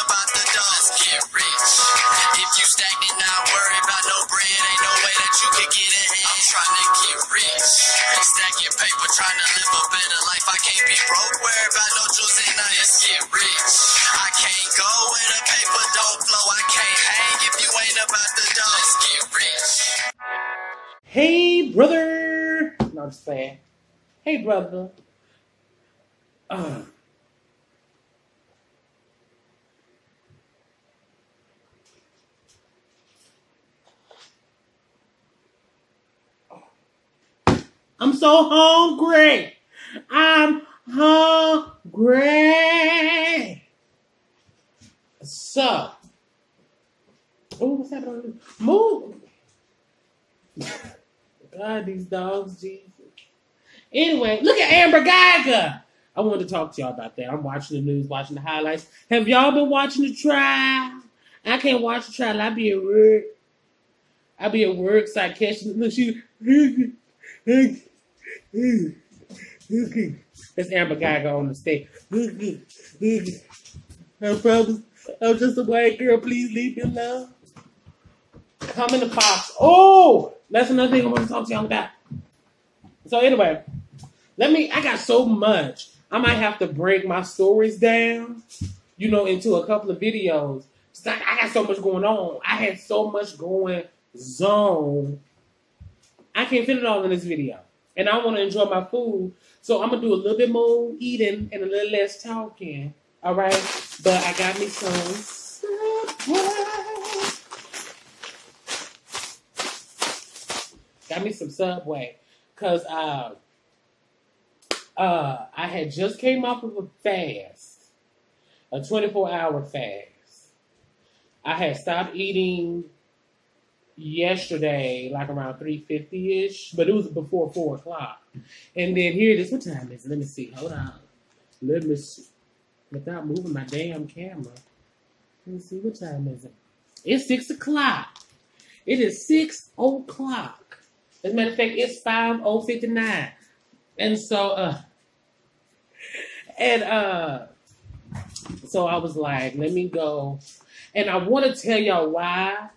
about the dough. Let's get rich. If you stagnant, not worry about no bread. Ain't no way that you can get ahead. I'm trying to get rich. Stacking paper, trying to live a better life. I can't be broke, worry about no jewels and night. Let's get rich. I can't go where the paper don't flow. I can't hang if you ain't about the dough. Let's get rich. Hey, brother. No, I'm just playing. Hey, brother. I'm so hungry. I'm hungry. So, what's happening? Move. God, these dogs, Jesus. Anyway, look at Amber Geiger. I wanted to talk to y'all about that. I'm watching the news, watching the highlights. Have y'all been watching the trial? I can't watch the trial. I be at work. I be at work, so I catch it. Look, she. That's Amber Geiger on the stage. No problem. I'm just a white girl. Please leave me alone. Come in the Fox. Oh, that's another thing I want to talk to y'all about. So anyway, I got so much. I might have to break my stories down, into a couple of videos. I got so much going on. I had so much going on. I can't fit it all in this video. And I want to enjoy my food. So I'm going to do a little bit more eating and a little less talking. All right? But I got me some Subway. Got me some Subway. Because I had just came off of a fast. A 24-hour fast. I had stopped eating yesterday, like around 3:50-ish, but it was before 4 o'clock. And then here it is. What time is it? Let me see. Hold on. Let me see. Without moving my damn camera. Let me see. What time is it? It's 6 o'clock. It is 6 o'clock. As a matter of fact, it's 5:59. And so, so I was like, let me go. And I want to tell y'all why.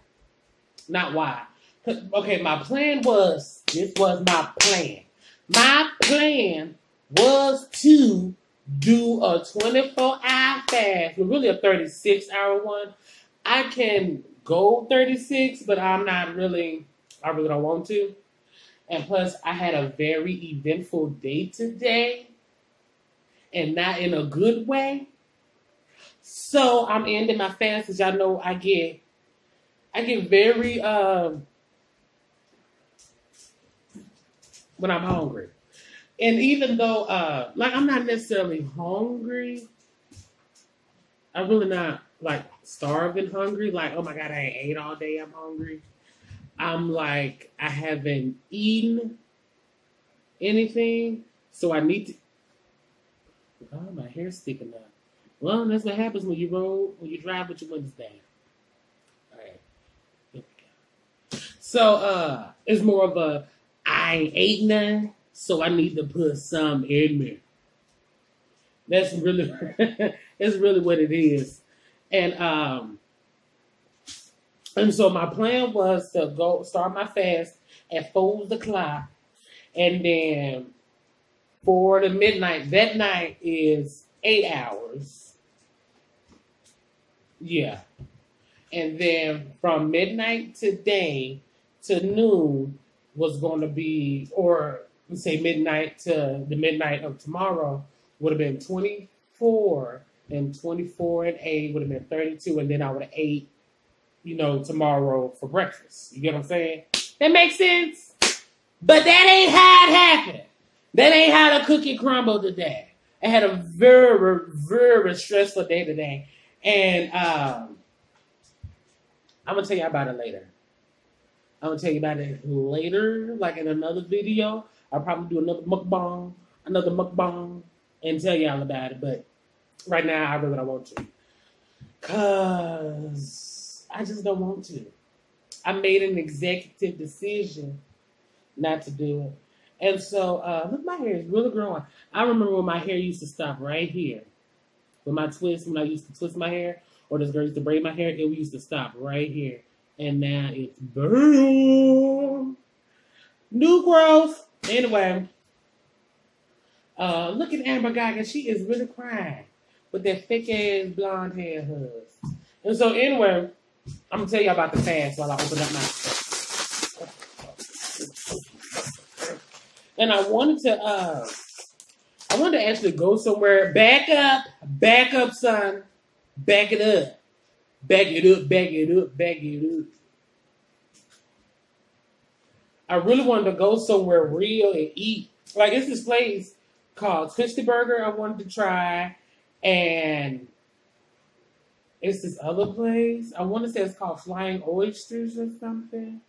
Not why. Okay, my plan was, this was my plan. My plan was to do a 24-hour fast, but really a 36-hour one. I can go 36, but I really don't want to. And plus, I had a very eventful day today, and not in a good way. So I'm ending my fast, as y'all know I get very, when I'm hungry. And even though, I'm not necessarily hungry, I'm really not, starving hungry. Oh my God, I ain't ate all day, I'm hungry. I'm I haven't eaten anything, so I need to, oh, my hair's sticking up. Well, that's what happens when you drive with your windows down. All right. So, it's more of a, I ain't ate none, so I need to put some in me. That's really, that's really what it is. And so my plan was to go start my fast at 4 o'clock, and then for the midnight, that night is 8 hours. Yeah. And then from midnight today to noon was going to be, or let's say midnight to the midnight of tomorrow would have been 24, and 24 and 8 would have been 32, and then I would have ate, tomorrow for breakfast. You get what I'm saying? That makes sense? But that ain't how it happened. That ain't how the cookie crumbled today. I had a very, very stressful day today. And I'm going to tell you about it later. I'm going to tell you about it later, like in another video. I'll probably do another mukbang, and tell y'all about it. But right now, I really don't want to. Because I just don't want to. I made an executive decision not to do it. And so, look, my hair is really growing. I remember when my hair used to stop right here. When I used to twist my hair. or this girl used to braid my hair, it used to stop right here. And now it's boom. New growth. Anyway, look at Amber Gaga. She is really crying with that fake ass blonde hair of hers. And so anyway, I'm gonna tell you about the fast while I open up my. And I wanted to actually go somewhere. Back up, son. Back it up. Back it up, back it up, back it up. I really wanted to go somewhere real and eat. Like, it's this place called Twisty Burger I wanted to try. And it's this other place. I want to say it's called Flying Oysters or something.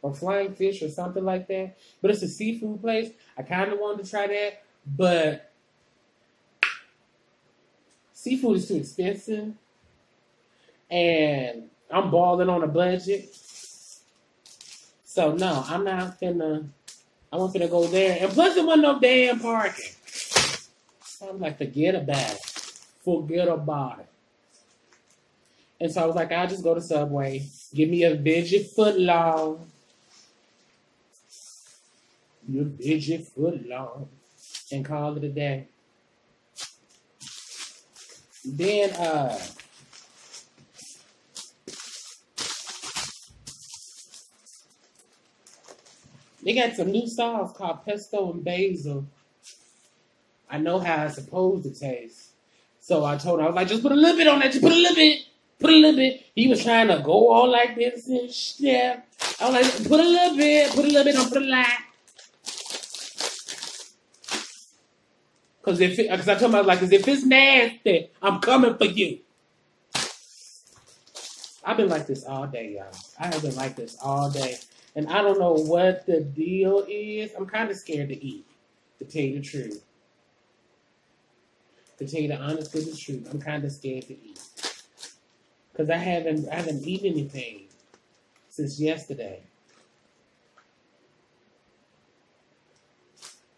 Or Flying Fish or something like that. But it's a seafood place. I kind of wanted to try that. But seafood is too expensive. And I'm balling on a budget. So no, I'm not finna. I wasn't finna go there. And plus, there wasn't no damn parking. So I'm like, forget about it. Forget about it. And so I was like, I'll just go to Subway. Give me a veggie footlong. Your veggie footlong. And call it a day. Then, they got some new sauce called pesto and basil. I know how it's supposed to taste. So I told him, I was like, just put a little bit on that. Just put a little bit. Put a little bit. He was trying to go all like this and shit. I was like, put a little bit. Put a little bit. Don't put a lot. Because I told him, I was like, because if it's nasty, I'm coming for you. I've been like this all day, y'all. I have been like this all day. And I don't know what the deal is. I'm kind of scared to eat, to tell you the truth. To tell you the honest goodness truth, I'm kind of scared to eat. Because I haven't eaten anything since yesterday.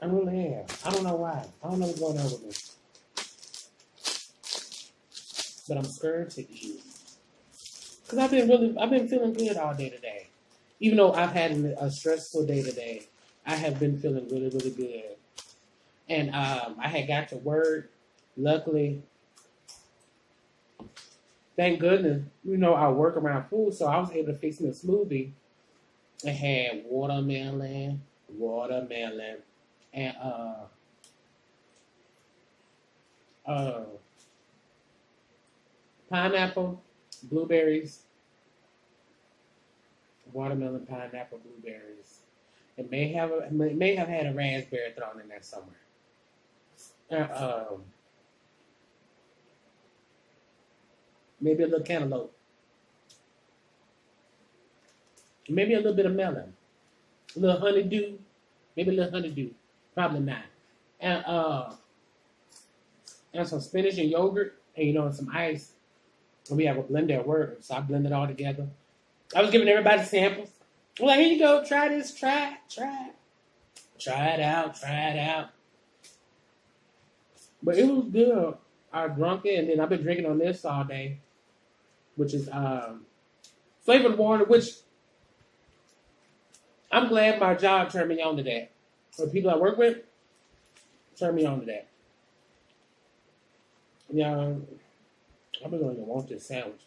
I really have. I don't know why. I don't know what's going on with me. But I'm scared to eat. Because I've been feeling good all day today. Even though I've had a stressful day today, I have been feeling really, really good. And I had got to work. Luckily, thank goodness, I work around food, so I was able to fix me a smoothie. It had watermelon, and pineapple, blueberries, watermelon, pineapple, blueberries. It may have had a raspberry thrown in there somewhere. Maybe a little cantaloupe. Maybe a little bit of melon. A little honeydew. Maybe a little honeydew. Probably not. And some spinach and yogurt. And some ice. And we have a blender at work. So I blend it all together. I was giving everybody samples. I'm like, here you go. Try this. Try it. Try it out. But it was good. I drank it, and then I've been drinking on this all day, which is flavored water, which I'm glad my job turned me on to that. The people I work with turned me on to that. Yeah, I'm going to want this sandwich.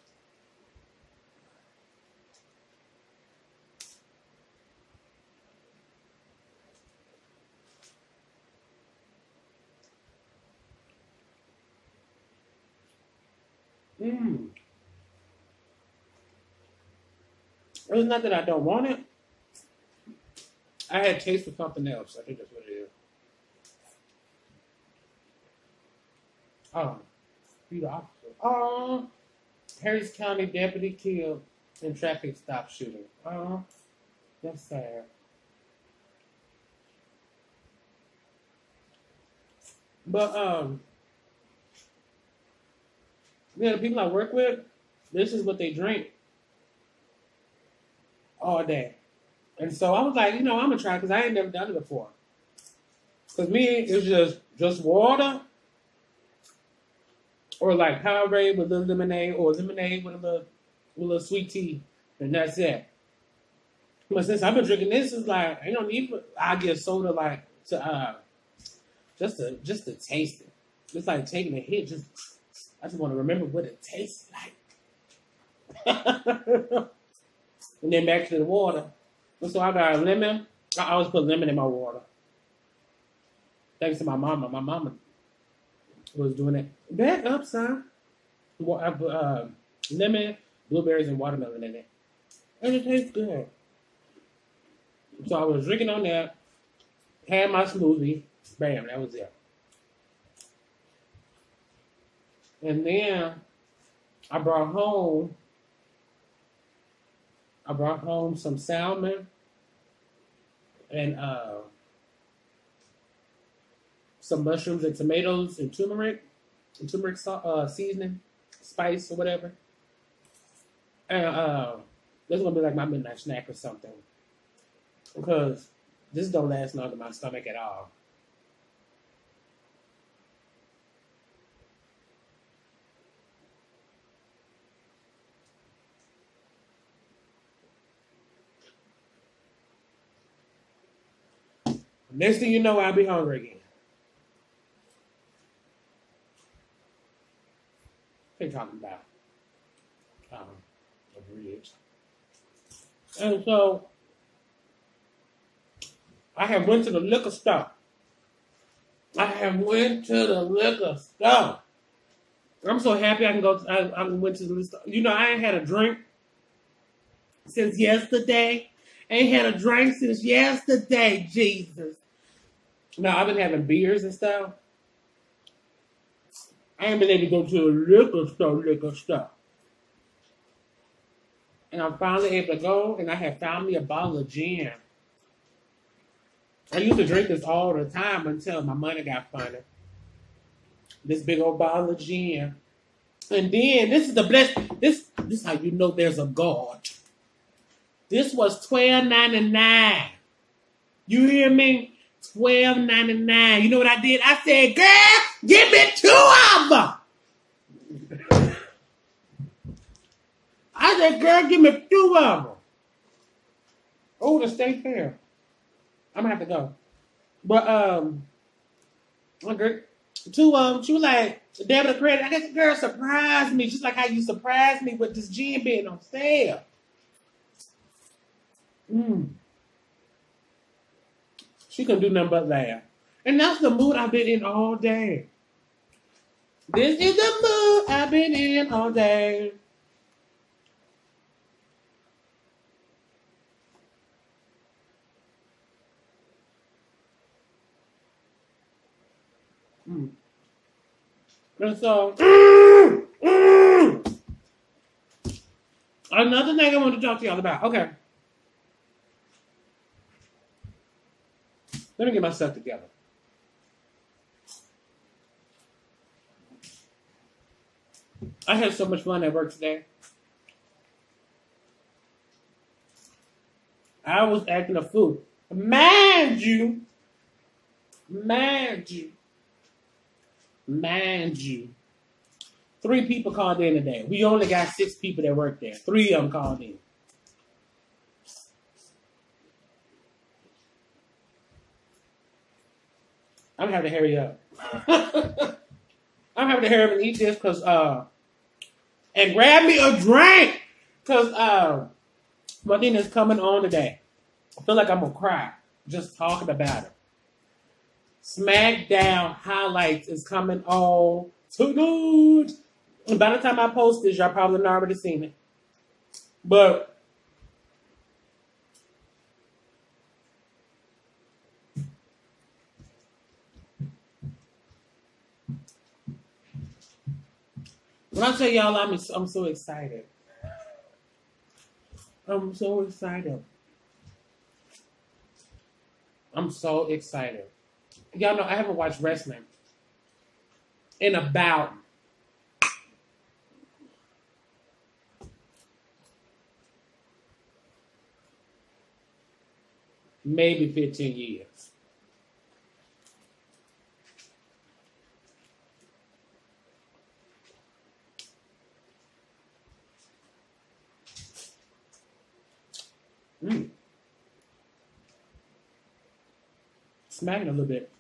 It's not that I don't want it. I had taste of something else. I think that's what it is. Be the opposite. Harris County deputy killed in traffic stop shooting. That's sad. But the people I work with, this is what they drink all day. And so I was like, I'm gonna try because I ain't never done it before. Because me, it's just water or like Powerade with a little lemonade, or lemonade with a little sweet tea, and that's it. But since I've been drinking this, it's like I don't need. I get soda like to just to taste it. It's like taking a hit. I just want to remember what it tastes like. And then back to the water. And so I got a lemon. I always put lemon in my water. Thanks to my mama. My mama was doing it. Back up, son. I put lemon, blueberries, and watermelon in it. And it tastes good. So I was drinking on that. Had my smoothie. Bam, that was it. And then I brought home some salmon and some mushrooms and tomatoes and turmeric seasoning, spice or whatever. And this is gonna be like my midnight snack or something, because this don't last long in my stomach at all. Next thing you know, I'll be hungry again. What are you talking about? A bridge. And so, I have went to the liquor store. I'm so happy I can go. I went to the liquor store. You know, I ain't had a drink since yesterday. Jesus. No, I've been having beers and stuff. I ain't been able to go to a liquor store. And I'm finally able to go, and I have found me a bottle of gin. I used to drink this all the time until my money got funny. This big old bottle of gin. And then, this is the this is how you know there's a God. This was $12.99. You hear me? $12.99. You know what I did? I said, girl, give me 2 of them. I said, girl, give me 2 of them. Oh, the state fair. I'm gonna have to go. But my girl, 2 of them. She was like, debit or credit. I guess the girl surprised me, just like how you surprised me with this gin being on sale. She couldn't do nothing but laugh. And that's the mood I've been in all day. This is the mood I've been in all day. And so, another thing I want to talk to y'all about. Okay. Let me get myself together. I had so much fun at work today. I was acting a fool. Mind you. 3 people called in today. We only got 6 people that work there. 3 of them called in. I'm having to hurry up. I'm having to hurry up and eat this and grab me a drink because Martina's coming on today. I feel like I'm gonna cry just talking about it. SmackDown highlights is coming on tonight. And by the time I post this, y'all probably already seen it. But when I tell y'all I'm so excited. I'm so excited. I'm so excited. Y'all know I haven't watched wrestling in about maybe 15 years. Mm. Smacking a little bit.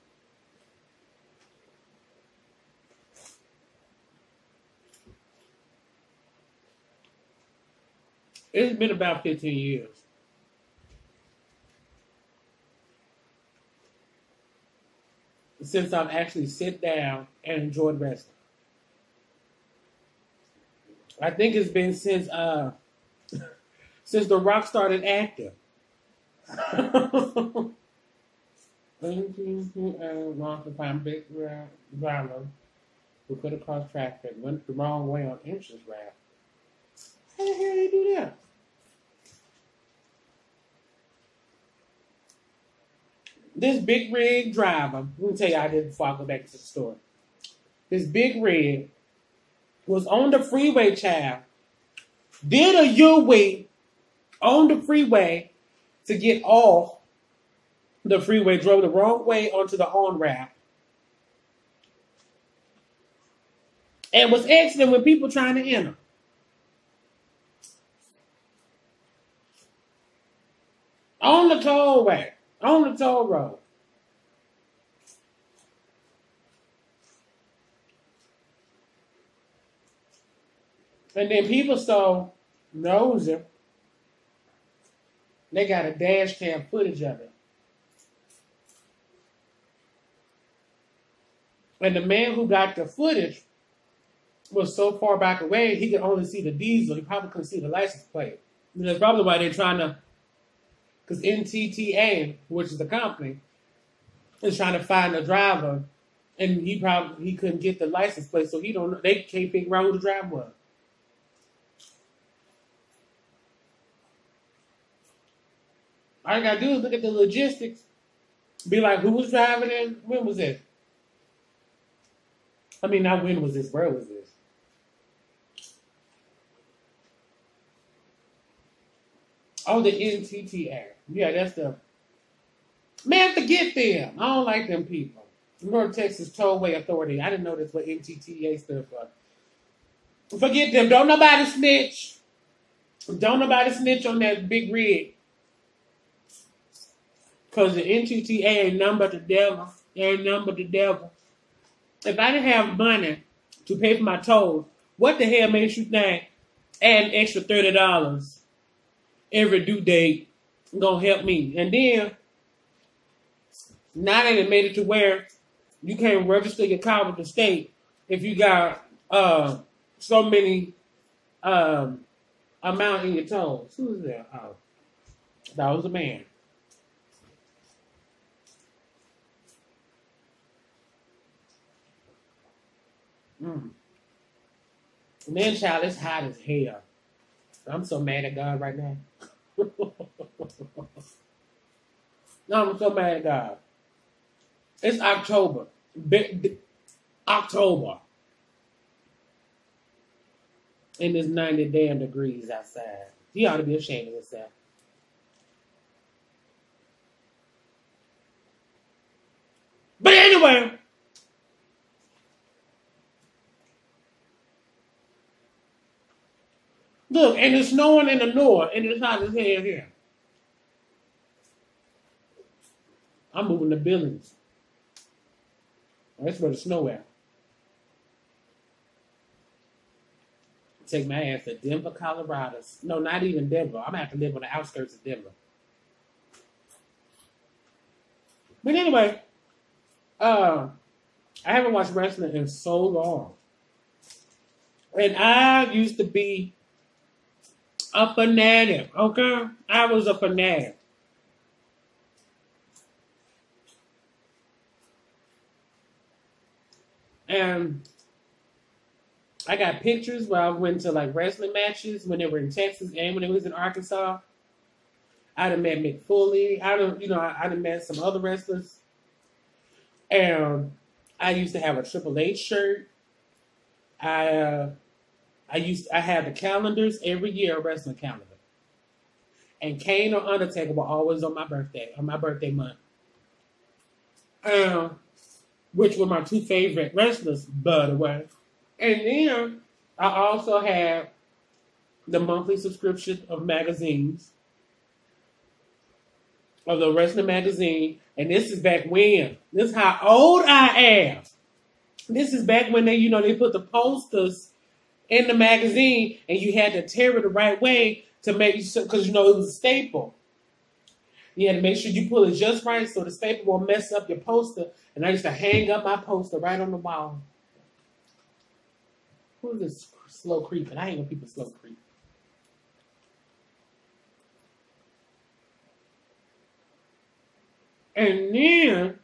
It's been about 15 years since I've actually sit down and enjoyed wrestling. I think it's been since The Rock started acting. Lost to find big driver who could have crossed traffic, went the wrong way on entrance ramp. How the hell they do that? This big rig driver, let me tell you how I did before I go back to the story. This big rig was on the freeway, child. Did a U-way on the freeway to get off the freeway, drove the wrong way onto the on-ramp, and was exiting with people trying to enter. On the tollway, on the toll road. And then people so nosy, they got a dash cam footage of it. And the man who got the footage was so far back away, he could only see the diesel. He probably couldn't see the license plate. And that's probably why they're trying to, because NTTA, which is the company, is trying to find a driver, and he couldn't get the license plate, so they can't figure out who the driver was. All you gotta do is look at the logistics. Be like, who was driving and when was this? I mean, not when was this, where was this? Oh, the NTTA. Yeah, that's the... Man, forget them. I don't like them people. North Texas Tollway Authority. I didn't know that's what NTTA stood for. Forget them. Don't nobody snitch. Don't nobody snitch on that big rig. Because the NTTA ain't nothing but the devil. Ain't nothing but the devil. If I didn't have money to pay for my tolls, what the hell makes you think adding extra $30 every due date gonna help me? And then, now they made it to where you can't register your car with the state if you got so many amount in your tolls. Who was there? Oh, that was a man. And then, child, it's hot as hell. I'm so mad at God right now. No, I'm so mad at God. It's October. October. And it's 90 damn degrees outside. He ought to be ashamed of himself. But anyway... Look, and it's snowing in the north, and it's hot as hell here. I'm moving to Billings. That's where the snow at. Take my ass to Denver, Colorado. No, not even Denver. I'm going to have to live on the outskirts of Denver. But anyway, I haven't watched wrestling in so long. And I used to be a fanatic, okay? I was a fanatic. And I got pictures where I went to like wrestling matches when they were in Texas and when they was in Arkansas. I done met Mick Foley. I done met some other wrestlers. And I used to have a Triple H shirt. I had the calendars every year, a wrestling calendar. And Kane or Undertaker were always on my birthday month. Which were my two favorite wrestlers, by the way. And then I also had the monthly subscription of magazines. of the wrestling magazine, and this is back when. This is how old I am. This is back when they, they put the posters in the magazine, and you had to tear it the right way to make because it was a staple. You had to make sure you pull it just right so the staple won't mess up your poster. And I used to hang up my poster right on the wall. Who's this slow creeping? I hate when people slow creep. And then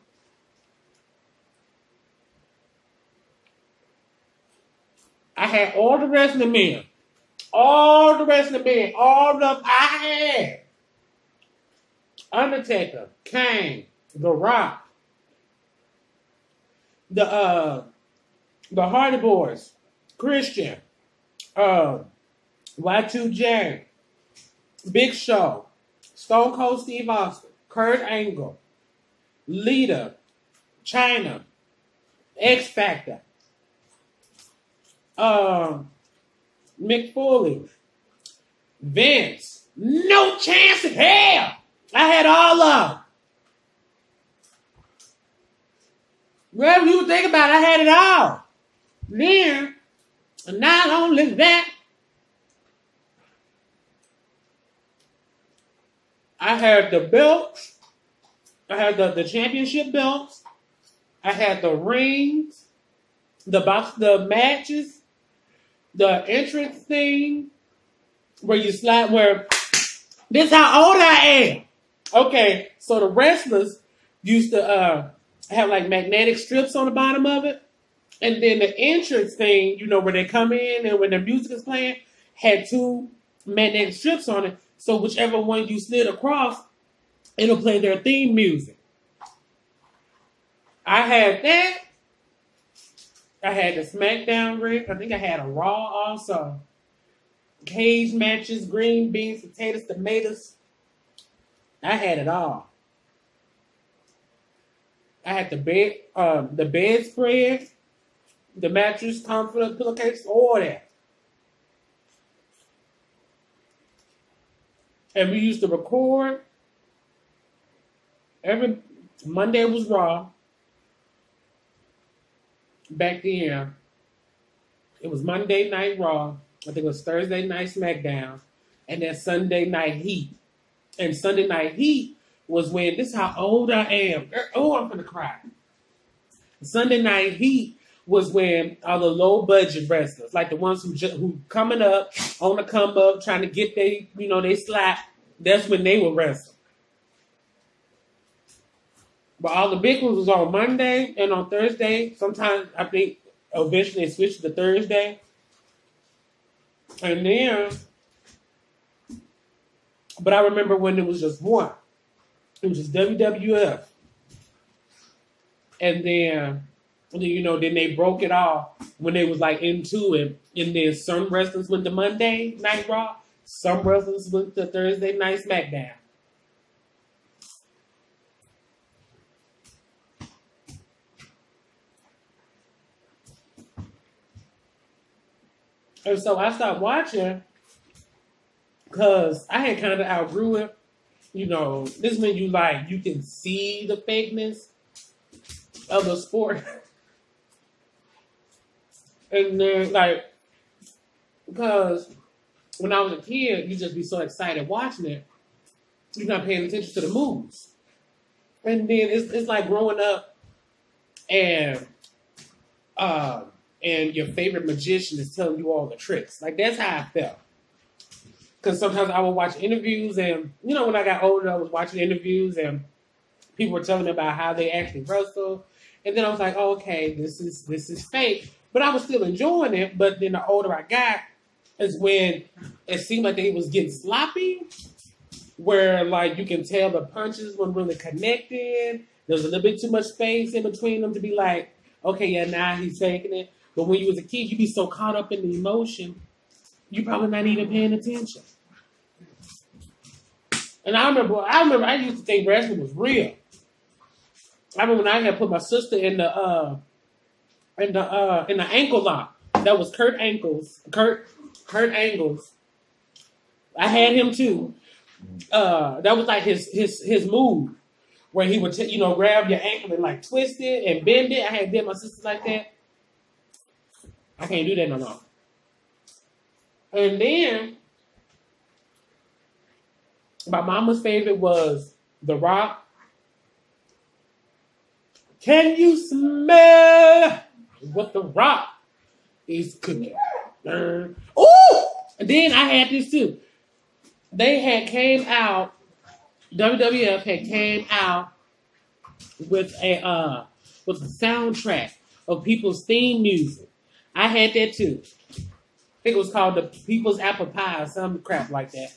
I had all the wrestling men. All the wrestling men. All of them I had. Undertaker, Kane, The Rock, the Hardy Boys, Christian, Y2J, Big Show, Stone Cold Steve Austin, Kurt Angle, Lita, China, X Factor, Mick Foley, Vince, no chance in hell. I had all of them. Whatever you think about it, I had it all. Then, not only that, I had the belts. I had the championship belts. I had the rings, the matches, the entrance thing, this is how old I am. Okay, so the wrestlers used to have like magnetic strips on the bottom of it. And then the entrance thing, where they come in and when the music is playing, had 2 magnetic strips on it. So whichever one you slid across, it'll play their theme music. I had that. I had the SmackDown ring. I think I had a Raw also. Cage matches, green beans, potatoes, tomatoes. I had it all. I had the bedspread, the mattress, comforter, pillowcase, all that. And we used to record. Every Monday was Raw. Back then, it was Monday Night Raw. I think it was Thursday Night SmackDown. And then Sunday Night Heat. And Sunday Night Heat was when, this is how old I am. Oh, I'm going to cry. Sunday Night Heat was when all the low budget wrestlers, like the ones who coming up, on the come up, trying to get they slap, that's when they would wrestle. But all the big ones was on Monday and on Thursday. Sometimes I think eventually it switched to Thursday. And then, but I remember when it was just one. It was just WWF. And then they broke it off when they was like into it. And then some wrestlers went to Monday Night Raw. Some wrestlers went to Thursday Night SmackDown. And so I stopped watching because I had kind of outgrew it. This when you can see the fakeness of the sport. And then because when I was a kid, you just be so excited watching it, you're not paying attention to the moves. And then it's like growing up and your favorite magician is telling you all the tricks. Like, that's how I felt. Because sometimes I would watch interviews and, when I got older, I was watching interviews and people were telling me about how they actually wrestle. And then I was like, oh, okay, this is fake. But I was still enjoying it. But then the older I got is when it seemed like they was getting sloppy, where you can tell the punches weren't really connected. There was a little bit too much space in between them to be like, okay, yeah, now he's faking it. But when you was a kid, you'd be so caught up in the emotion, you probably not even paying attention. And I remember I used to think wrestling was real. I remember when I had put my sister in the ankle lock. That was Kurt Angle's. I had him too. That was like his move where he would grab your ankle and like twist it and bend it. I had did my sister like that. I can't do that no more. And then my mama's favorite was The Rock. Can you smell what The Rock is cooking? Ooh! And then I had this too. They had came out, WWF had came out with a soundtrack of people's theme music. I had that too. I think it was called the People's Apple Pie or some crap like that.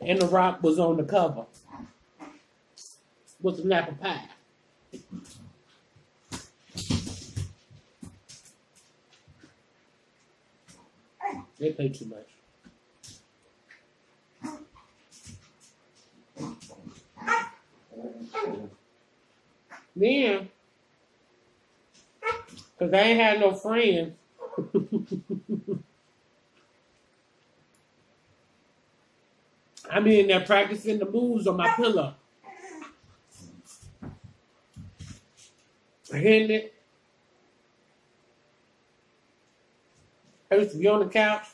And The Rock was on the cover with an apple pie. They play too much. Then, because I ain't had no friends, I'm in there practicing the moves on my pillow. Hitting it. I used to be on the couch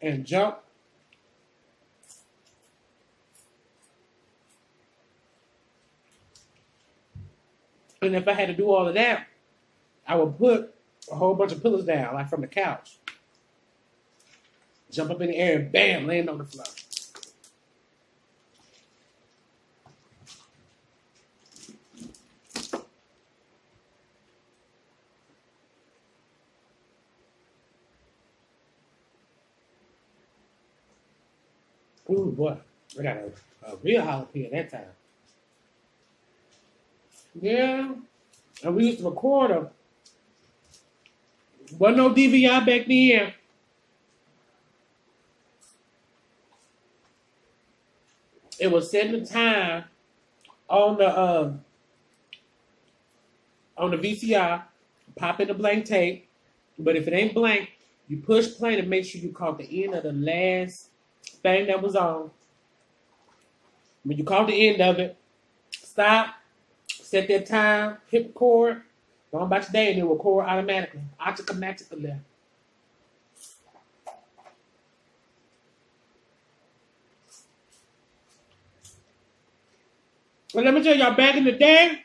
and jump. And if I had to do all of that, I would put a whole bunch of pillows down, like from the couch. Jump up in the air and bam, land on the floor. Ooh, boy. I got a real jalapeno that time. Yeah. And we used to record them. Wasn't no DVR back then. It was setting the time on the VCR, pop in the blank tape. But if it ain't blank, you push play to make sure you caught the end of the last thing that was on. When you caught the end of it, stop, set that time, hit record, go on about your day, and then record automatically. Automatically. Well, let me tell y'all, back in the day,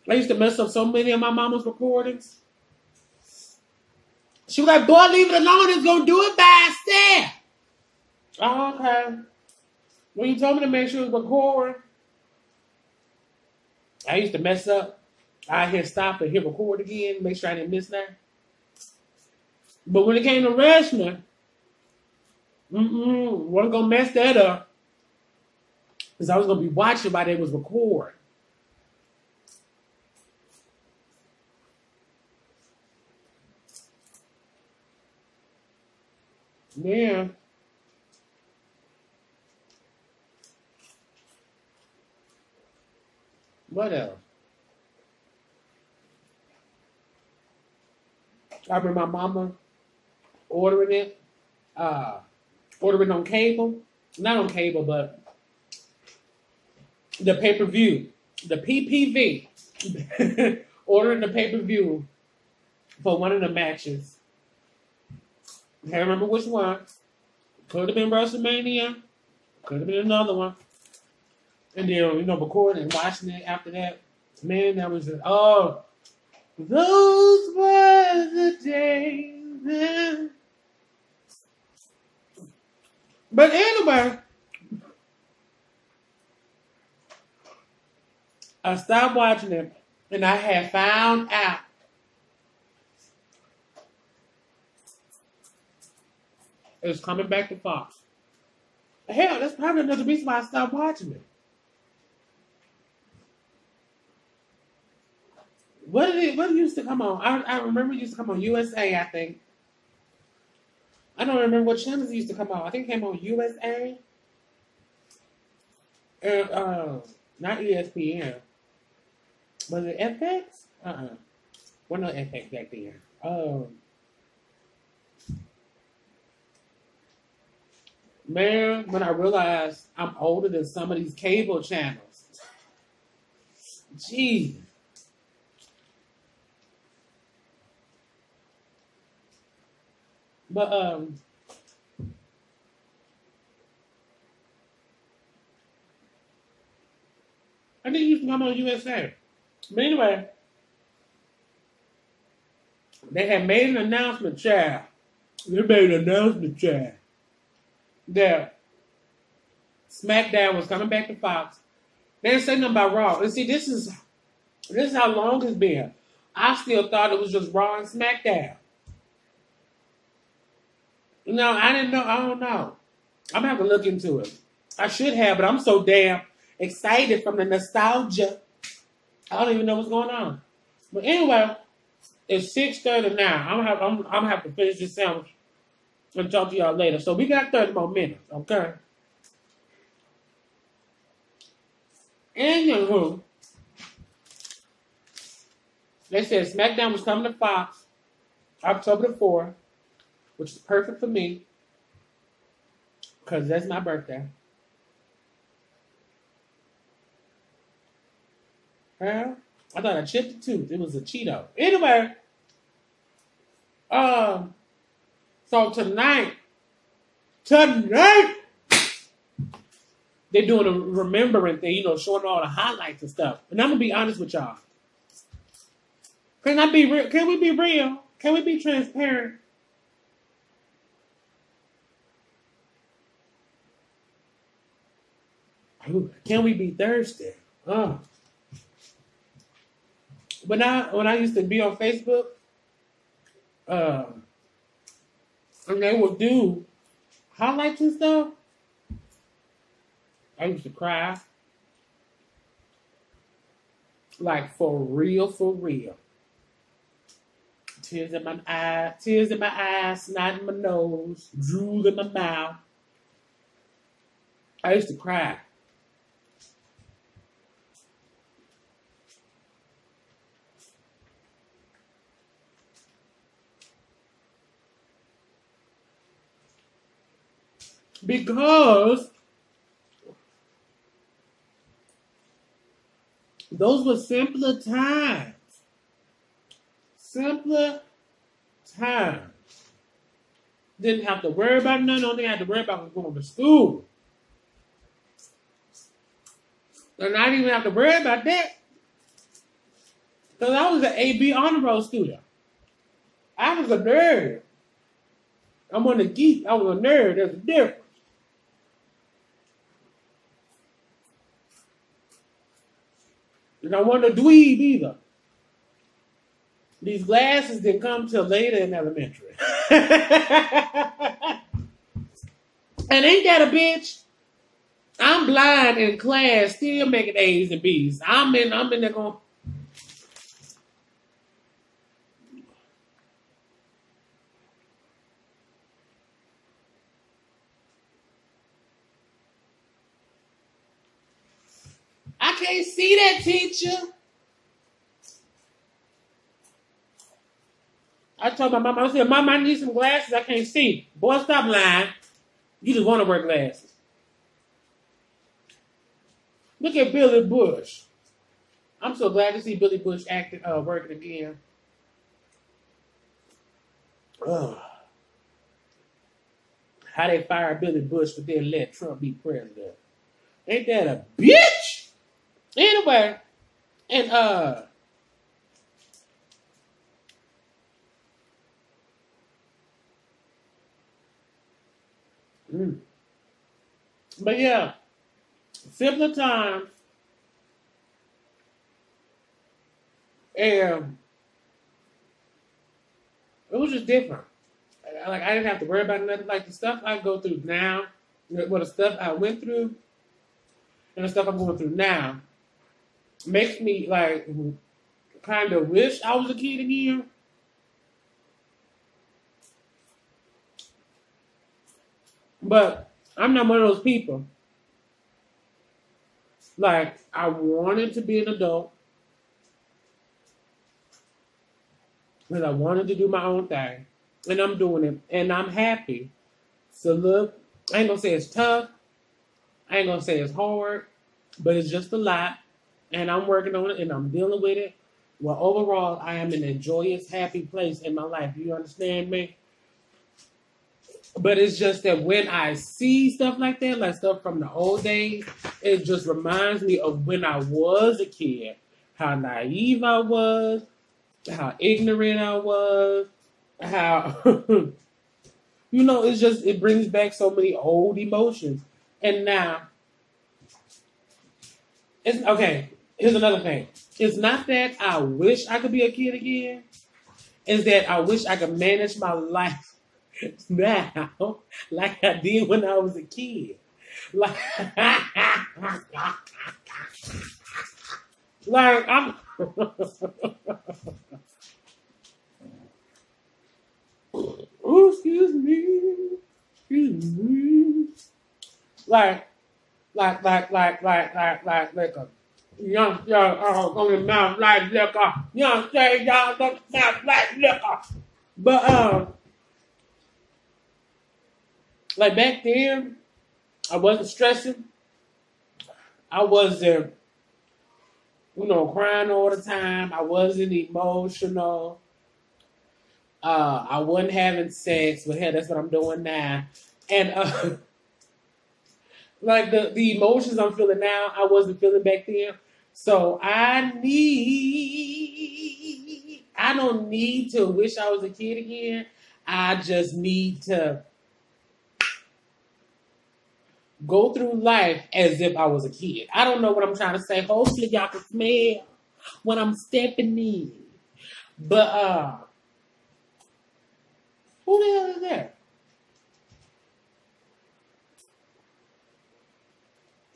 I used to mess up so many of my mama's recordings. She was like, boy, leave it alone. It's going to do it by itself. Oh, okay. When you told me to make sure it was recording, I used to mess up. I hit stop and hit record again, make sure I didn't miss that. But when it came to wrestling, wasn't going to mess that up. Because I was going to be watching while they was recording. Yeah. What else? I remember my mama ordering on cable. Not on cable, but the pay-per-view. The PPV. Ordering the pay-per-view for one of the matches. I can't remember which one. Could have been WrestleMania. Could have been another one. And then, recording and watching it after that. Man, that was just, oh, those were the days. But anyway, I stopped watching it, and I had found out it was coming back to Fox. Hell, that's probably another reason why I stopped watching it. What used to come on? I remember it used to come on USA, I think. I don't remember what channels it used to come on. I think it came on USA. Not ESPN. Was it FX? Well, no FX back then. Man, when I realized I'm older than some of these cable channels. Gee. But I think you used to come on USA. But anyway, they had made an announcement, child. They made an announcement, child, that SmackDown was coming back to Fox. They didn't say nothing about Raw. And see, this is how long it's been. I still thought it was just Raw and SmackDown. No, I didn't know. I don't know. I'm gonna have to look into it. I should have, but I'm so damn excited from the nostalgia. I don't even know what's going on. But anyway, it's 6:30 now. I'm gonna have to finish this sandwich and talk to y'all later. So we got 30 more minutes, okay? Anywho, they said SmackDown was coming to Fox October the 4th, which is perfect for me because that's my birthday. Well, I thought I chipped a tooth. It was a Cheeto. Anyway, so tonight, they're doing a remembering thing, you know, showing all the highlights and stuff. And I'm gonna be honest with y'all. Can I be real? Can we be real? Can we be transparent? Ooh, can we be thirsty? When I used to be on Facebook, and they would do highlights and stuff, I used to cry. Like for real. Tears in my eyes, snot in my nose, drool in my mouth. I used to cry. Because those were simpler times. Simpler times. Didn't have to worry about nothing. Only had to worry about was going to school. And I didn't even have to worry about that. Because I was an AB honor roll student. I was a nerd. I'm on a geek. I was a nerd. There's a difference. And I wasn't a dweeb either. These glasses didn't come till later in elementary. And ain't that a bitch? I'm blind in class, still making A's and B's. I'm in there going. I can't see that, teacher. I told my mom, I said, Mom, I need some glasses. I can't see. Boy, stop lying. You just want to wear glasses. Look at Billy Bush. I'm so glad to see Billy Bush acting, working again. Ugh. How they fired Billy Bush but then let Trump be president. Ain't that a bitch? Anyway, and but yeah, simpler times, and it was just different. Like I didn't have to worry about nothing. Like the stuff I go through now, the stuff I went through, and the stuff I'm going through now, makes me like kind of wish I was a kid again. But I'm not one of those people. Like, I wanted to be an adult. Because I wanted to do my own thing. And I'm doing it. And I'm happy. So look, I ain't gonna say it's tough. I ain't gonna say it's hard, but it's just a lot. And I'm working on it and I'm dealing with it. Well, overall, I am in a joyous, happy place in my life. You understand me? But it's just that when I see stuff like that, like stuff from the old days, it just reminds me of when I was a kid, how naive I was, how ignorant I was, how, it brings back so many old emotions. And now, it's okay. Here's another thing. It's not that I wish I could be a kid again. It's that I wish I could manage my life now like I did when I was a kid. Like, like I'm. Oh, excuse me. Excuse me. Like a young on the mouth like liquor. Young say y'all don't mouth like liquor. But like back then, I wasn't stressing. I wasn't, crying all the time. I wasn't emotional. I wasn't having sex, but hell, that's what I'm doing now. And like the emotions I'm feeling now, I wasn't feeling back then. So I don't need to wish I was a kid again. I just need to go through life as if I was a kid. I don't know what I'm trying to say. Hopefully y'all can smell when I'm stepping in. But who the hell is that?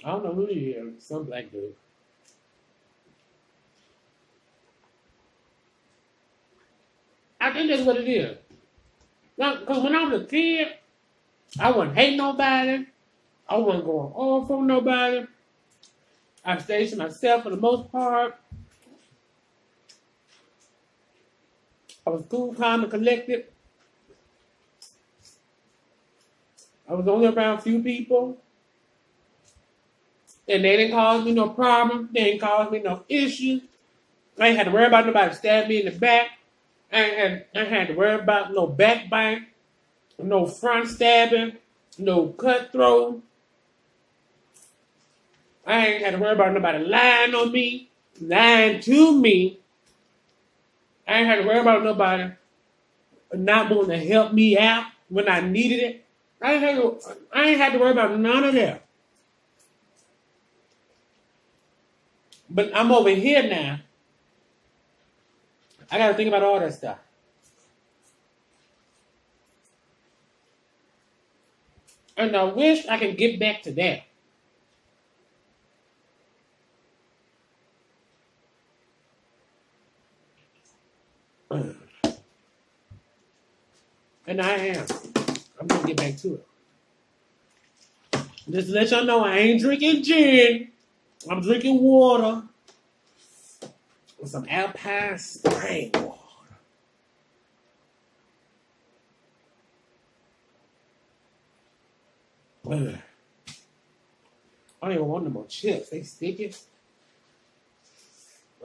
I don't know who he is. Some black dude. I think that's what it is. Because when I was a kid, I wasn't hating nobody. I wasn't going off on nobody. I stayed to myself for the most part. I was cool, calm, and collected. I was only around a few people. And they didn't cause me no problem. They didn't cause me no issues. I ain't had to worry about nobody stabbing me in the back. I ain't had to worry about no backbite, no front stabbing, no cutthroat. I ain't had to worry about nobody lying on me, lying to me. I ain't had to worry about nobody not wanting to help me out when I needed it. I ain't had to worry about none of that. But I'm over here now. I got to think about all that stuff. And I wish I could get back to that. And I am. I'm going to get back to it. Just to let y'all know, I ain't drinking gin. I'm drinking water. With some Alpine spring water. I don't even want no more chips. They sticky.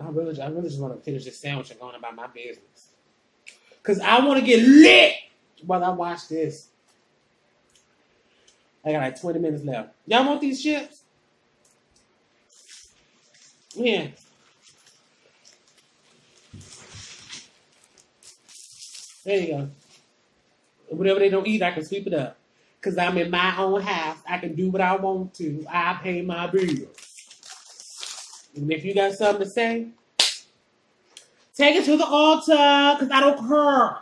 I really just want to finish this sandwich and go on about my business. Because I want to get lit while I watch this. I got like 20 minutes left. Y'all want these chips? Yeah. There you go. Whatever they don't eat, I can sweep it up. Because I'm in my own house. I can do what I want to. I pay my bills. And if you got something to say, take it to the altar, because I don't care.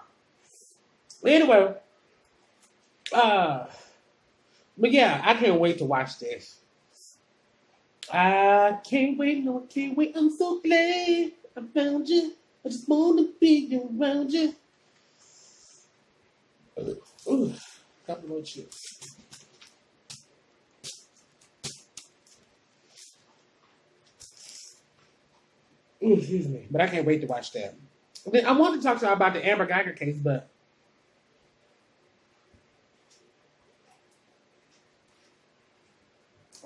Anyway, but yeah, I can't wait to watch this. I can't wait, no, I can't wait. I'm so glad I found you. I just want to be around you. Ooh, couple more chips. Ooh, excuse me. But I can't wait to watch that. I wanted to talk to y'all about the Amber Geiger case, but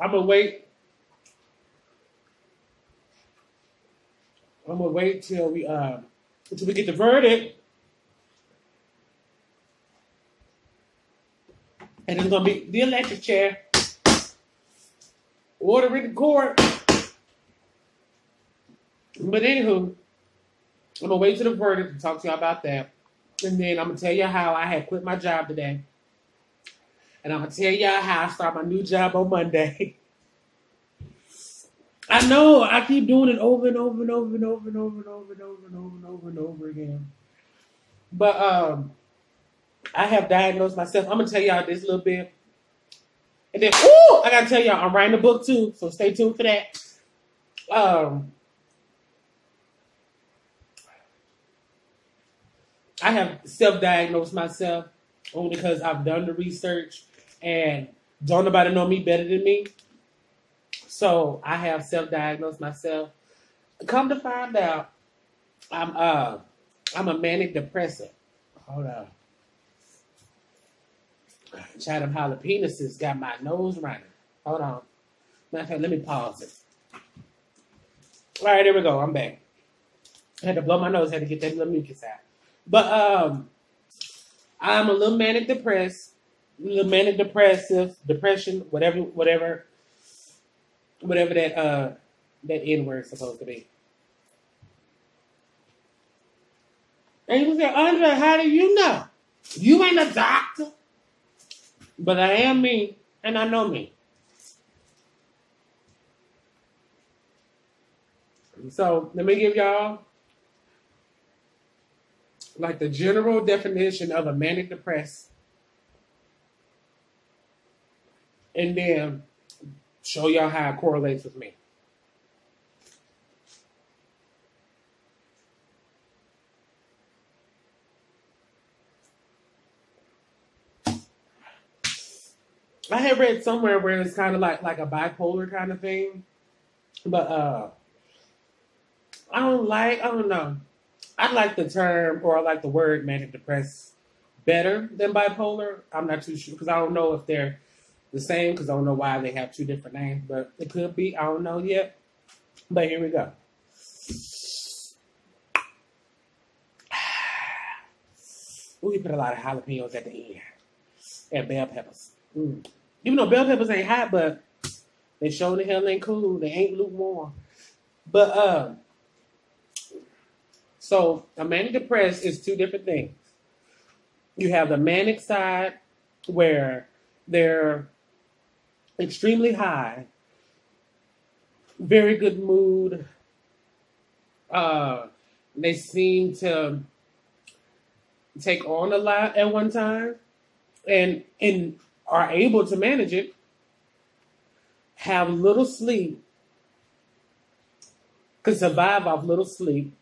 I'm gonna wait. I'm gonna wait till we get the verdict, and it's gonna be the electric chair, order in the court. But anywho, I'm gonna wait till the verdict and talk to y'all about that, and then I'm gonna tell you how I had quit my job today, and I'm gonna tell y'all how I start my new job on Monday. I know I keep doing it over and over and over and over and over and over and over and over and over and over again. But I have diagnosed myself. I'm gonna tell y'all this little bit. And then I gotta tell y'all I'm writing a book too, so stay tuned for that. I have self-diagnosed myself only because I've done the research and don't nobody know me better than me. So I have self-diagnosed myself. Come to find out, I'm a manic depressive. Hold on. Child, them jalapenos got my nose running. Hold on. Matter of fact, let me pause it. All right, there we go. I'm back. I had to blow my nose, had to get that little mucus out. But I'm a little manic depressed, depression, whatever that N word is supposed to be. And you say, Andre, how do you know? You ain't a doctor. But I am me, and I know me. So let me give y'all like the general definition of a manic depressed, and then show y'all how it correlates with me. I had read somewhere where it's kind of like a bipolar kind of thing, but I don't know. I like the term, or I like the word manic depressed better than bipolar. I'm not too sure because I don't know if they're the same, because I don't know why they have two different names, but it could be. I don't know yet. But here we go. We put a lot of jalapenos at the end and bell peppers. Even though bell peppers ain't hot, but they sure the hell ain't cool. They ain't lukewarm. But so a manic depressed is two different things. You have the manic side where they're extremely high, very good mood. They seem to take on a lot at one time and are able to manage it, have little sleep, can survive off little sleep,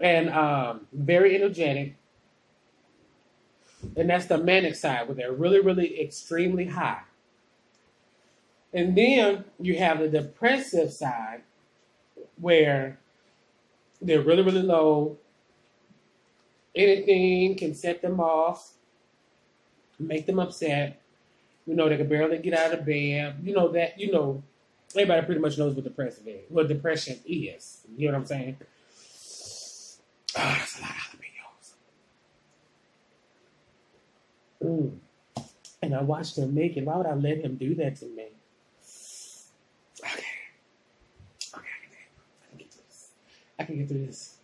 and very energetic. And that's the manic side, where they're really, really extremely high. And then you have the depressive side, where they're really, really low. Anything can set them off, make them upset. They can barely get out of bed. Everybody pretty much knows what depression is. What depression is. You know what I'm saying? That's a lot of jalapenos. And I watched him make it. Why would I let him do that to me? Okay, I can get through this. I can get through this.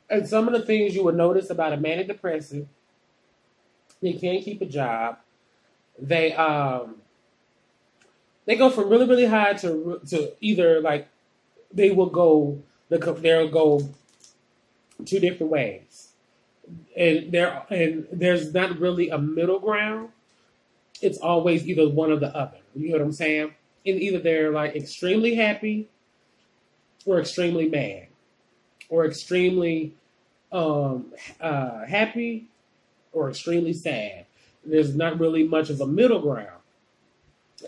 And some of the things you would notice about a manic depressive, they can't keep a job. They go from really, really high to either like they'll go two different ways, and there's not really a middle ground. It's always either one or the other. You know what I'm saying? And either they're like extremely happy, or extremely mad, or extremely happy, or extremely sad. There's not really much of a middle ground.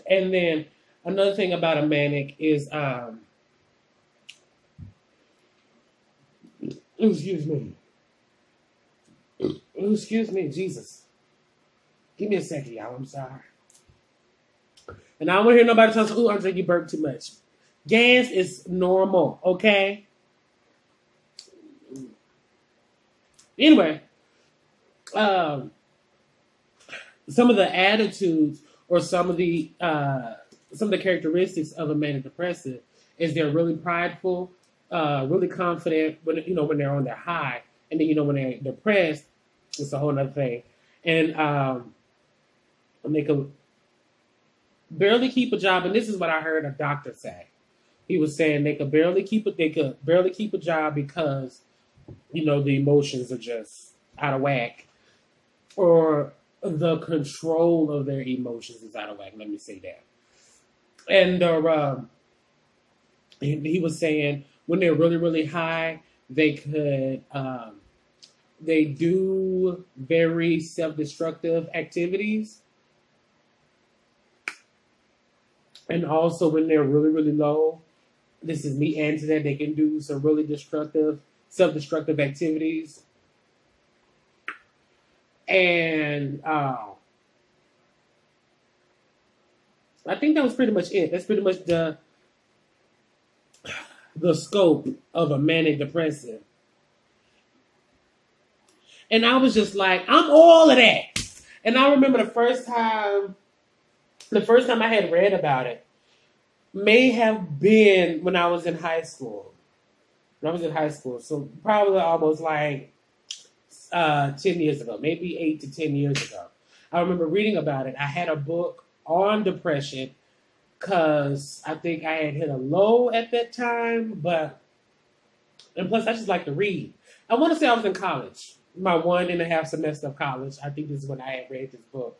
And then another thing about a manic is, excuse me, Jesus. Give me a second, y'all. I'm sorry. And I don't want to hear nobody tell us, "Ooh, Andre, you burped too much." Gas is normal, okay? Anyway, some of the attitudes or some of the characteristics of a manic depressive is they're really prideful, really confident when when they're on their high, and then when they're depressed, it's a whole other thing. And they can barely keep a job, and this is what I heard a doctor say. He was saying they could barely keep a job because the emotions are just out of whack, or the control of their emotions is out of whack. Let me say that. And he was saying when they're really, really high, they could they do very self-destructive activities. And also when they're really, really low, this is me adding to that, they can do some really self-destructive activities. And I think that was pretty much it. That's pretty much the scope of a manic depressive. And I was just like, I'm all of that. And I remember the first time I had read about it may have been when I was in high school. So probably almost like 10 years ago, maybe 8 to 10 years ago. I remember reading about it. I had a book on depression because I think I had hit a low at that time, and plus I just like to read. I want to say I was in college, my 1.5 semester of college. I think this is when I had read this book.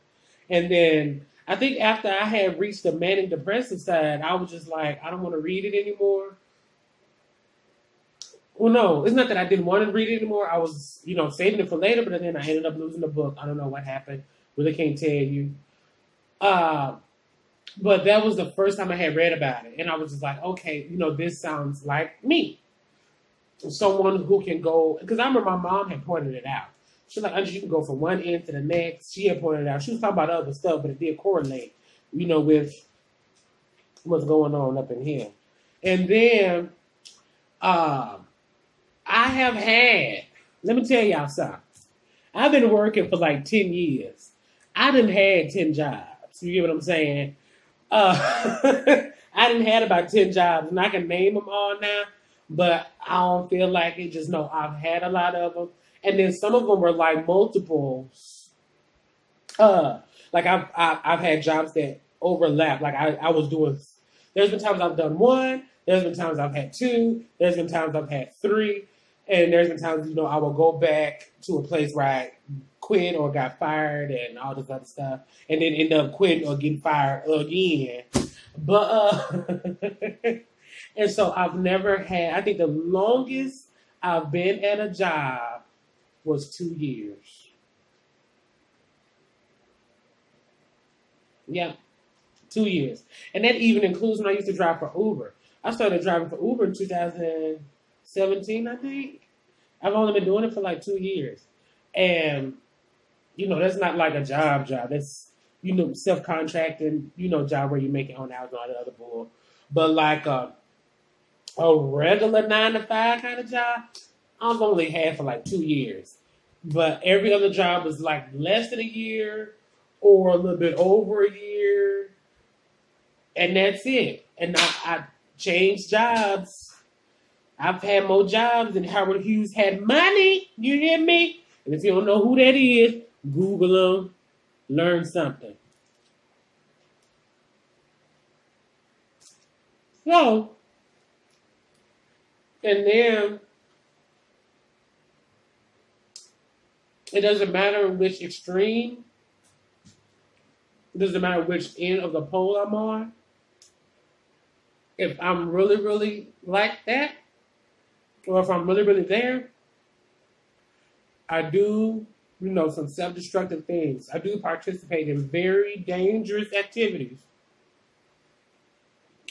And then I think after I had reached the manic depressive side, I was just like, I don't want to read it anymore. Well, no, it's not that I didn't want to read it anymore. I was, saving it for later, but then I ended up losing the book. I don't know what happened. Really can't tell you. But that was the first time I had read about it. And I was just like, okay, this sounds like me. Someone who can go, because I remember my mom had pointed it out. She's like, Andrew, you can go from one end to the next. She had pointed it out. She was talking about other stuff, but it did correlate, with what's going on up in here. And then I have had, let me tell y'all something. I've been working for like 10 years. I done had 10 jobs. You get what I'm saying? I done had about 10 jobs, and I can name them all now, but I don't feel like it. Just know I've had a lot of them. And then some of them were like multiples. Like I've had jobs that overlap. Like I was doing, there's been times I've done one, there's been times I've had two, there's been times I've had three, and there's been times, I will go back to a place where I quit or got fired and all this other stuff, and then end up quitting or getting fired again. But and so I've never had, I think the longest I've been at a job was 2 years. Yeah, 2 years. And that even includes when I used to drive for Uber. I started driving for Uber in 2017, I think. I've only been doing it for like 2 years. And, that's not like a job. That's, self-contracting, job where you make your own hours and all the other bull. But like a regular 9-to-5 kind of job, I've only had for like 2 years. But every other job was like less than a year or a little bit over a year. And that's it. And I changed jobs. I've had more jobs than Howard Hughes had money. You hear me? And if you don't know who that is, Google them. Learn something. So, and then it doesn't matter which extreme, it doesn't matter which end of the pole I'm on. If I'm really, really like that, or if I'm really, really there, I do, some self-destructive things. I do participate in very dangerous activities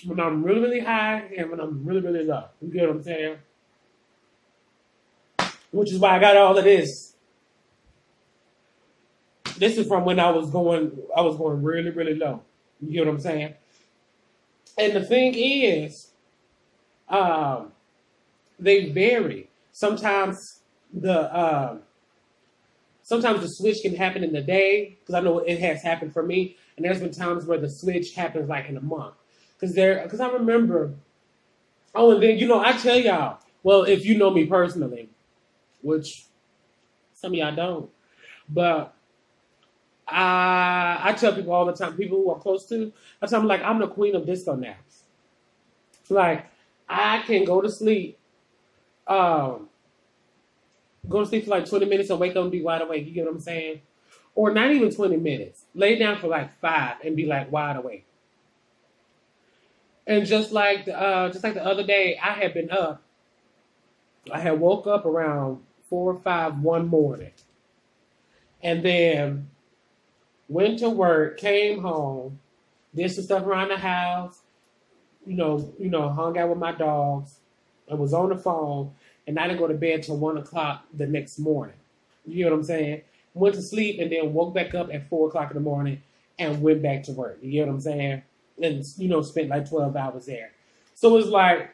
when I'm really, really high and when I'm really, really low. You get what I'm saying? Which is why I got all of this. This is from when I was going really, really low. You know what I'm saying? And the thing is, um, they vary. The sometimes the switch can happen in the day because I know it has happened for me, and there's been times where the switch happens like in a month. Because I remember. Oh, and then I tell y'all. Well, if you know me personally, which some of y'all don't, but I tell people all the time, people who are close to, I tell them like I'm the queen of disco naps. Like I can um, go to sleep for like 20 minutes and wake up and be wide awake. You get what I'm saying? Or not even 20 minutes. Lay down for like 5 and be like wide awake. And just like the other day, I had been up. I had woke up around 4 or 5 one morning, and then went to work, came home, did some stuff around the house, hung out with my dogs, and was on the phone, and I didn't go to bed till 1 o'clock the next morning. You know what I'm saying? Went to sleep and then woke back up at 4 o'clock in the morning and went back to work. You get what I'm saying? And spent like 12 hours there. So it's like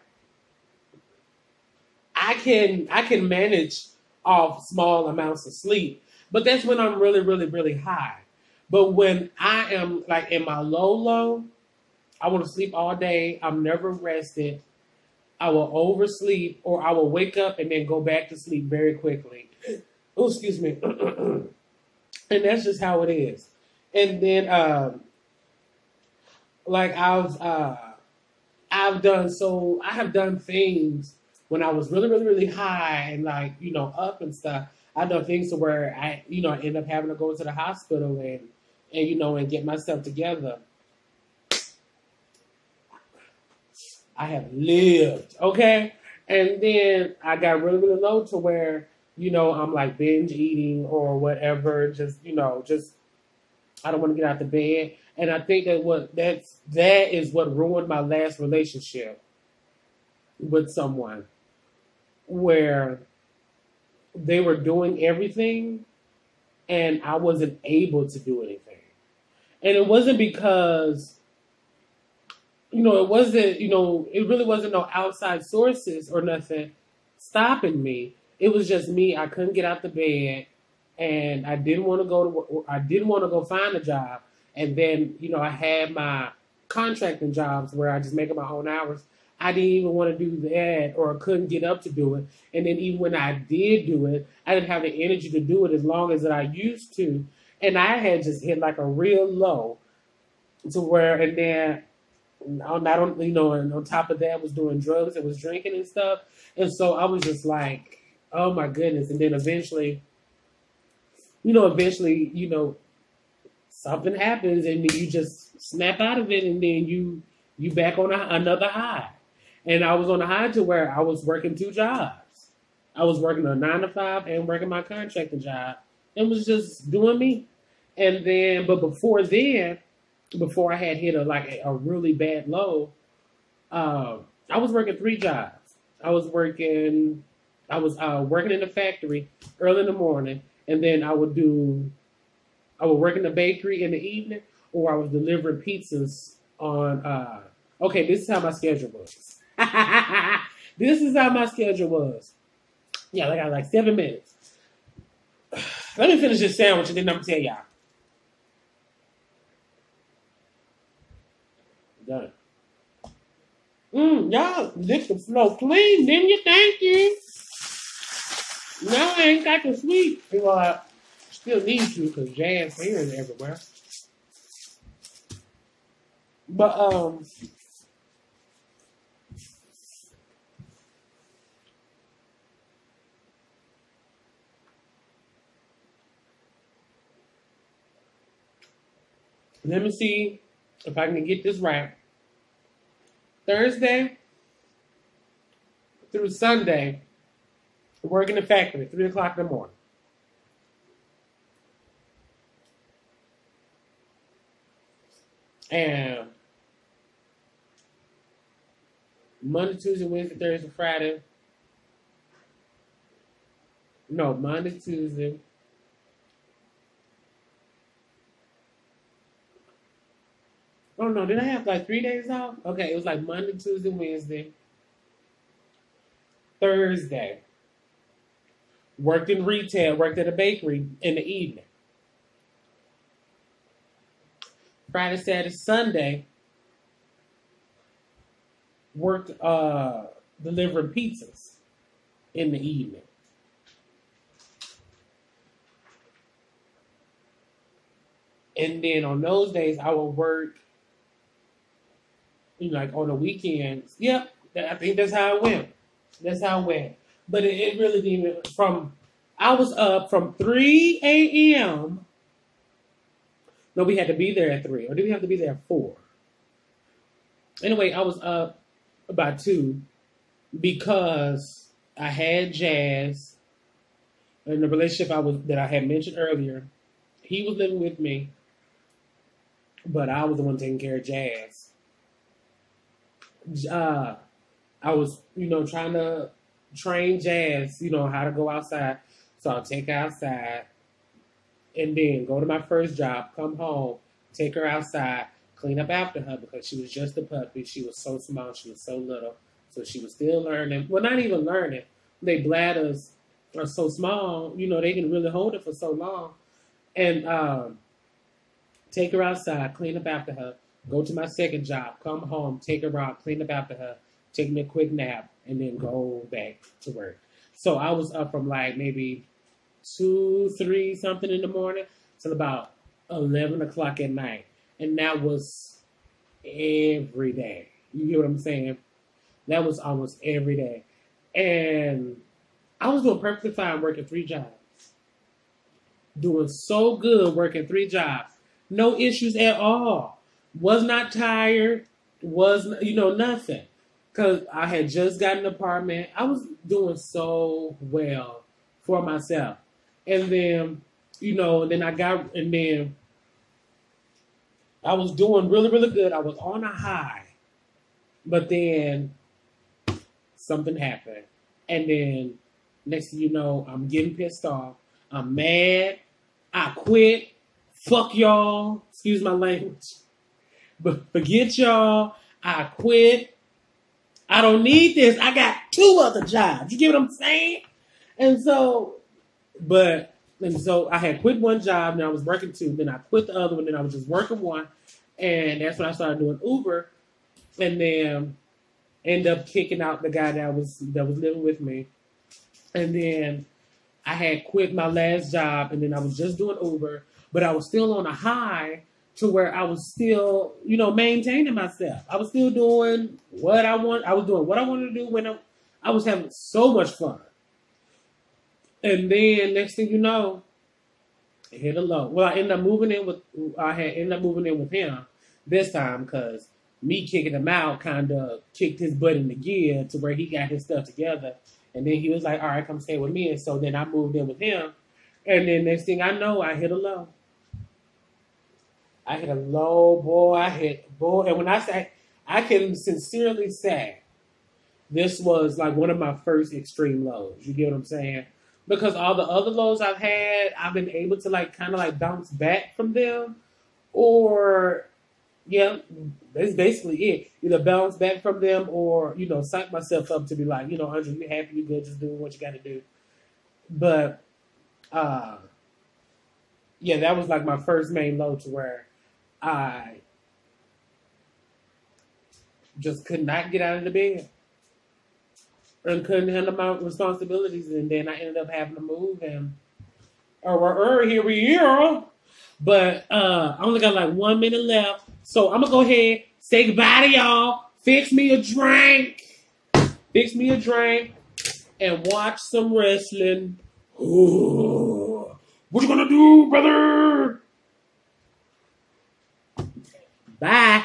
I can manage off small amounts of sleep, but that's when I'm really, really, really high. But when I am like in my low, I want to sleep all day. I'm never rested. I will oversleep or I will wake up and then go back to sleep very quickly. Oh, excuse me. And that's just how it is. And then, like I have done things when I was really, really, really high and like, up and stuff. I've done things to where I end up having to go to the hospital and get myself together. I have lived, okay? And then I got really, really low to where, I'm like binge eating or whatever, just I don't want to get out the bed. And I think that is what ruined my last relationship with someone where they were doing everything and I wasn't able to do anything. And it wasn't because, it really wasn't no outside sources or nothing stopping me. It was just me. I couldn't get out the bed and I didn't want to go to work. I didn't want to go find a job. And then, I had my contracting jobs where I just make my own hours. I didn't even want to do that or couldn't get up to do it. And then even when I did do it, I didn't have the energy to do it as long as that I used to. And I had just hit like a real low to where, and then not on, and on top of that was doing drugs and was drinking and stuff. And so I was just like, oh my goodness. And then eventually, something happens and then you just snap out of it and then you back on another high. And I was on a high to where I was working 2 jobs. I was working a 9 to 5 and working my contracting job and was just doing me. And then, but before I had hit a really bad low, I was working 3 jobs. I was working in the factory early in the morning, and then I would work in the bakery in the evening, or I was delivering pizzas on. Okay, this is how my schedule was. This is how my schedule was. Yeah, I got like 7 minutes. Let me finish this sandwich, and then I'm gonna tell y'all. Done. Y'all lick the floor clean, didn't you? Thank you. No, I ain't got the sweet. Well, I still need to because jazz hair is everywhere. But let me see if I can get this right. Thursday through Sunday, work in the factory, 3 o'clock in the morning. And Monday, Tuesday, Wednesday, Thursday, Friday. No, Monday, Tuesday, Oh no, did I have like 3 days off? Okay, it was like Monday, Tuesday, Wednesday, Thursday. Worked in retail, worked at a bakery in the evening. Friday, Saturday, Sunday, worked delivering pizzas in the evening. And then on those days, I would work, like on the weekends. Yep, I think that's how it went. That's how it went. But it really didn't. I was up from 3 a.m. No, we had to be there at 3. Or did we have to be there at 4? Anyway, I was up by 2 because I had Jazz in the relationship that I had mentioned earlier. He was living with me, but I was the one taking care of Jazz. I was, trying to train Jazz, how to go outside. So I'll take her outside and then go to my first job, come home, take her outside, clean up after her because she was just a puppy. She was so small. She was so little. So she was still learning. Well, not even learning. Their bladders are so small, they can really hold it for so long. And take her outside, clean up after her, go to my second job, come home, take her out, clean up after her, take me a quick nap, and then go back to work. So I was up from like maybe 2, 3 something in the morning till about 11 o'clock at night. And that was every day. You get what I'm saying? That was almost every day. And I was doing perfectly fine working 3 jobs. Doing so good working 3 jobs. No issues at all. Was not tired. Was, nothing. Because I had just got an apartment. I was doing so well for myself. And then, and then I was doing really, really good. I was on a high. But then something happened. And then next thing you know, I'm getting pissed off. I'm mad. I quit. Fuck y'all. Excuse my language. But forget y'all. I quit. I don't need this. I got 2 other jobs. You get what I'm saying? And so I had quit one job, and I was working 2. Then I quit the other one, then I was just working 1. And that's when I started doing Uber. And then end up kicking out the guy that was living with me. And then I had quit my last job, and then I was just doing Uber, but I was still on a high to where I was still, maintaining myself. I was still doing what I want. I was doing what I wanted to do when I was having so much fun. And then next thing you know, it hit a low. Well, I had ended up moving in with him this time because me kicking him out kind of kicked his butt into gear to where he got his stuff together. And then he was like, all right, come stay with me. And so then I moved in with him. And then next thing I know, I hit a low. I hit a low, boy. And when I say, I can sincerely say, this was like one of my first extreme lows. You get what I'm saying? Because all the other lows I've had, I've been able to kind of bounce back from them. Or, yeah, that's basically it. Either bounce back from them or, psych myself up to be like, Andre, you happy, you good, just doing what you got to do. But, yeah, that was like my first main low to where I just could not get out of the bed and couldn't handle my responsibilities. And then I ended up having to move and, here we are. But I only got like 1 minute left. So I'm going to go ahead, say goodbye to y'all, fix me a drink, and watch some wrestling. Ooh. What you going to do, brother? Bye.